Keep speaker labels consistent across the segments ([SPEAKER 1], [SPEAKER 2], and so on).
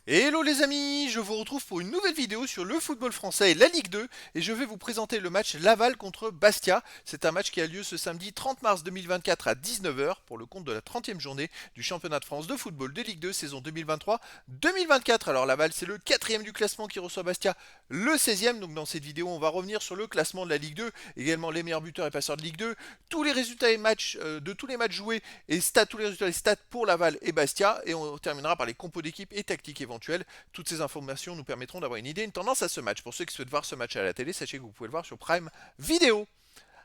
[SPEAKER 1] Hello les amis, je vous retrouve pour une nouvelle vidéo sur le football français et la Ligue 2 et je vais vous présenter le match Laval contre Bastia. C'est un match qui a lieu ce samedi 30 mars 2024 à 19 heures pour le compte de la 30e journée du championnat de France de football de Ligue 2 saison 2023-2024. Alors Laval c'est le 4e du classement qui reçoit Bastia le 16e. Donc dans cette vidéo on va revenir sur le classement de la Ligue 2, également les meilleurs buteurs et passeurs de Ligue 2, tous les résultats et matchs de tous les matchs joués et tous les résultats et stats pour Laval et Bastia et on terminera par les compos d'équipe et tactiques éventuelles. Toutes ces informations nous permettront d'avoir une idée, une tendance à ce match. Pour ceux qui souhaitent voir ce match à la télé, sachez que vous pouvez le voir sur Prime Vidéo.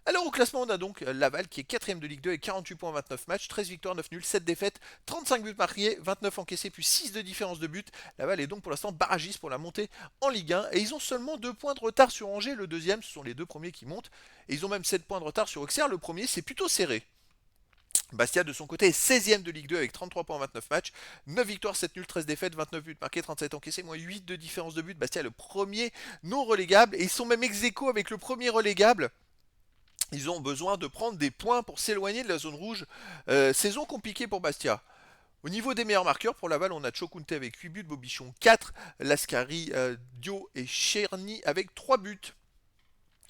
[SPEAKER 1] Alors au classement, on a donc Laval qui est 4ème de Ligue 2 avec 48 points en 29 matchs, 13 victoires, 9 nuls, 7 défaites, 35 buts marqués, 29 encaissés, puis 6 de différence de but. Laval est donc pour l'instant barragiste pour la montée en Ligue 1 et ils ont seulement 2 points de retard sur Angers, le deuxième, ce sont les deux premiers qui montent. Et ils ont même 7 points de retard sur Auxerre, le premier, c'est plutôt serré. Bastia de son côté est 16ème de Ligue 2 avec 33 points en 29 matchs, 9 victoires, 7 nuls, 13 défaites, 29 buts marqués, 37 encaissés, moins 8 de différence de but. Bastia est le premier non relégable et ils sont même ex-aequo avec le premier relégable. Ils ont besoin de prendre des points pour s'éloigner de la zone rouge. Saison compliquée pour Bastia. Au niveau des meilleurs marqueurs, pour Laval, on a Chokunte avec 8 buts, Bobichon 4, Lascari, Dio et Cherny avec 3 buts.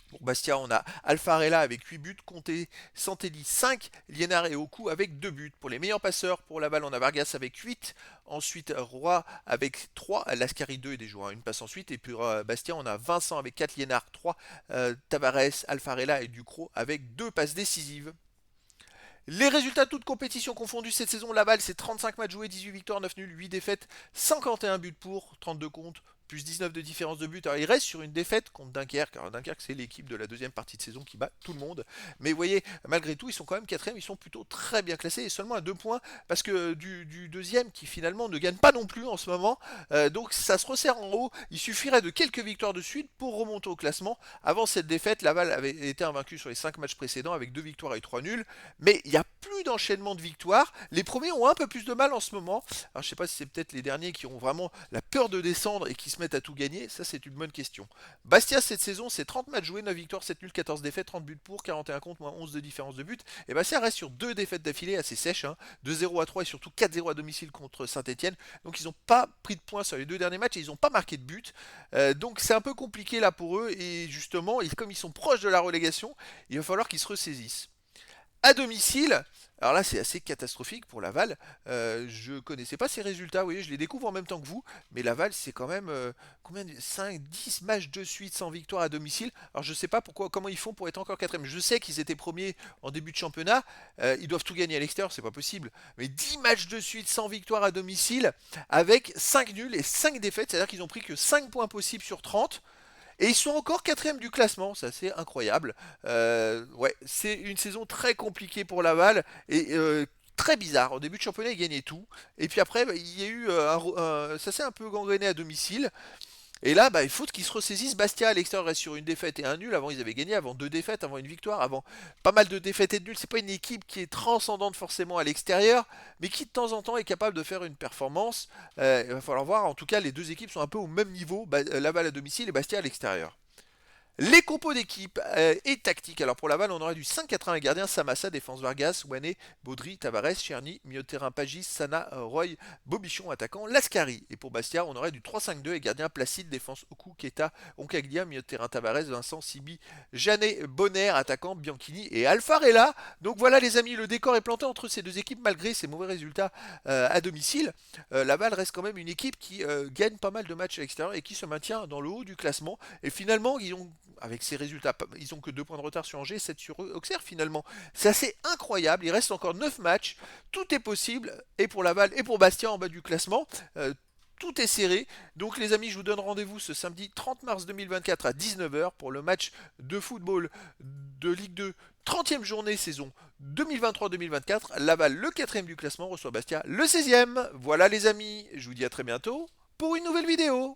[SPEAKER 1] Pour Bastia, on a Alfarella avec 8 buts, Conté, Santelli 5, Liénard et Oku avec 2 buts. Pour les meilleurs passeurs, pour Laval, on a Vargas avec 8, ensuite Roy avec 3, Lascari 2 et des joueurs à une passe ensuite. Et pour Bastia, on a Vincent avec 4, Liénard 3, Tavares, Alfarella et Ducrot avec 2 passes décisives. Les résultats toutes compétitions confondues cette saison, Laval c'est 35 matchs joués, 18 victoires, 9 nuls, 8 défaites, 51 buts pour, 32 comptes, plus 19 de différence de but. Alors il reste sur une défaite contre Dunkerque. Alors Dunkerque c'est l'équipe de la deuxième partie de saison qui bat tout le monde. Mais vous voyez, malgré tout, ils sont quand même quatrième, ils sont plutôt très bien classés et seulement à 2 points parce que du deuxième qui finalement ne gagne pas non plus en ce moment. Donc ça se resserre en haut. Il suffirait de quelques victoires de suite pour remonter au classement. Avant cette défaite, Laval avait été invaincu sur les 5 matchs précédents avec 2 victoires et 3 nuls. Mais il n'y a plus d'enchaînement de victoires. Les premiers ont un peu plus de mal en ce moment. Alors je sais pas si c'est peut-être les derniers qui ont vraiment la peur de descendre et qui se mettent à tout gagner. Ça c'est une bonne question. Bastia cette saison c'est 30 matchs joués, 9 victoires, 7 nuls, 14 défaites, 30 buts pour, 41 contre, moins 11 de différence de but. Et Bastia reste sur 2 défaites d'affilée assez sèches. 2-0 à 3 et surtout 4-0 à domicile contre Saint-Etienne. Donc ils n'ont pas pris de points sur les 2 derniers matchs et ils n'ont pas marqué de but. Donc c'est un peu compliqué là pour eux. Et justement, comme ils sont proches de la relégation, il va falloir qu'ils se ressaisissent. À domicile, alors là c'est assez catastrophique pour Laval. Je connaissais pas ces résultats, vous voyez, je les découvre en même temps que vous, mais Laval c'est quand même combien de 5, 10 matchs de suite sans victoire à domicile. Alors je sais pas pourquoi, comment ils font pour être encore quatrième. Je sais qu'ils étaient premiers en début de championnat, ils doivent tout gagner à l'extérieur, c'est pas possible. Mais 10 matchs de suite sans victoire à domicile, avec 5 nuls et 5 défaites, c'est-à-dire qu'ils ont pris que 5 points possibles sur 30. Et ils sont encore quatrième du classement, c'est assez incroyable. Ouais, c'est une saison très compliquée pour Laval et très bizarre. Au début de championnat, ils gagnaient tout. Et puis après, bah, il y a eu ça s'est un peu gangréné à domicile. Et là, bah, il faut qu'ils se ressaisissent. Bastia à l'extérieur reste sur une défaite et un nul. Avant, ils avaient gagné. Avant, deux défaites. Avant, une victoire. Avant, pas mal de défaites et de nuls. C'est pas une équipe qui est transcendante forcément à l'extérieur, mais qui de temps en temps est capable de faire une performance. Il va falloir voir. En tout cas, les deux équipes sont un peu au même niveau. Laval à domicile et Bastia à l'extérieur. Les compos d'équipe et tactique. Alors pour Laval, on aurait du 5-4-1 gardien, Samassa, défense Vargas, Wané, Baudry, Tavares, Cherny, milieu de terrain Pagis, Sana, Roy, Bobichon, attaquant, Lascari. Et pour Bastia, on aurait du 3-5-2 et gardien Placide, défense Oku, Keta, Onkaglia, milieu de terrain Tavares, Vincent, Sibi, Janet, Bonner, attaquant, Bianchini et Alfarella. Donc voilà les amis, le décor est planté entre ces deux équipes malgré ces mauvais résultats à domicile. Laval reste quand même une équipe qui gagne pas mal de matchs à l'extérieur et qui se maintient dans le haut du classement. Et finalement, ils ont avec ces résultats, ils ont que 2 points de retard sur Angers, 7 sur Auxerre finalement. C'est assez incroyable, il reste encore 9 matchs, tout est possible, et pour Laval et pour Bastia en bas du classement. Tout est serré. Donc les amis, je vous donne rendez-vous ce samedi 30 mars 2024 à 19 heures pour le match de football de Ligue 2, 30e journée saison 2023-2024. Laval, le 4e du classement, reçoit Bastia, le 16e. Voilà les amis, je vous dis à très bientôt pour une nouvelle vidéo.